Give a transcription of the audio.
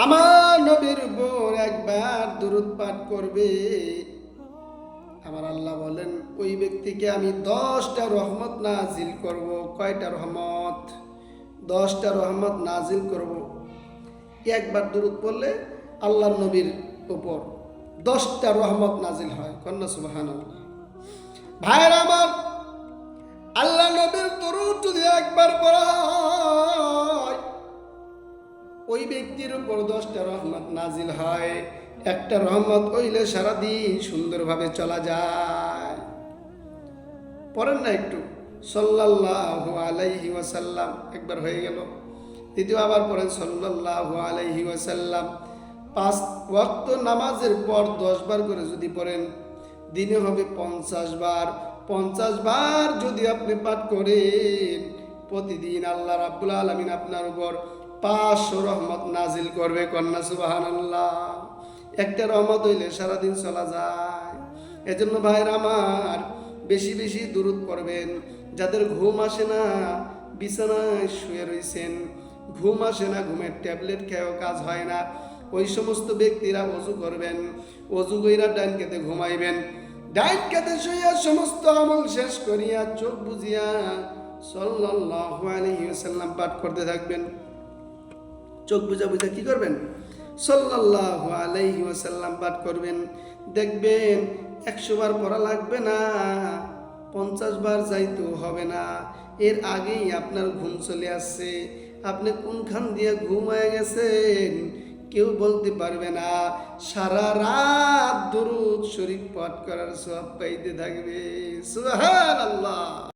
আমার নবীর উপর একবার দুরূদ পাঠ করবে, আমার আল্লাহ বলেন ওই ব্যক্তিকে আমি 10টা রহমত নাজিল করব। কয়টা রহমত? 10টা রহমত নাজিল করব। একবার দুরূদ পড়লে আল্লাহর নবীর উপর 10টা রহমত নাজিল হয়। কন্যা সুবহানাল্লাহ। ভাইয়ের আমার, আল্লাহ নবীর দুরূদ যদি একবার পড়া হয়, ওই ব্যক্তির উপর 10টা রহমত নাজিল হয়। একটা রহমত হইলে সারাদিন সুন্দরভাবে চলা যায়। পড়েন না একটু সাল্লাল্লাহু আলাইহি ওয়াসাল্লাম, একবার হয়ে গেল। দ্বিতীয় আবার পড়েন সাল্লাল্লাহু আলাইহি ওয়াসাল্লাম। 5 ওয়াক্ত নামাজের পর 10 বার করে যদি পড়েন, দিনে হবে 50 বার। 50 বার যদি আপনি পাঠ করেন, প্রতিদিন আল্লাহ রাব্বুল আলামিন আপনার উপর 500 রহমত নাজিল করবে। কন্যা সুবহানাল্লাহ। একটা রহমত হইলে সারাদিন চলা যায়। এজন্য ভাইরা আমার, বেশি বেশি দুরূদ পড়বেন। যাদের ঘুম আসে না, বিছানায় শুয়ে রয়েছেন, ঘুম আসে না, ঘুমের ট্যাবলেট খেয়েও কাজ হয় না, ওই সমস্ত ব্যক্তিরা ওযু করবেন। ওযু কইরা ডাইন কাতে ঘুমাইবেন। ডাইন কাতে শুইয়া সমস্ত আমল শেষ করিয়া চোখ বুজিয়া সাল্লাল্লাহু আলাইহি ওয়াসাল্লাম পাঠ করতে থাকবেন। চোখ বুঝা বুঝা কি করবেন? সাল্লাল্লাহু আলাইহি ওয়াসাল্লাম পাঠ করবেন। দেখবেন 100 বার পড়া লাগবে না, 50 বার যাইতেও হবে না। এর আগেই আপনার ঘুম চলে আসছে। আপনি কোনখান দিয়ে ঘুমায় গেছেন কেউ বলতে পারবে না। সারা রাত দুরূদ শরীফ পাঠ করার সওয়াব পাইতে থাকবে। সুবহানাল্লাহ।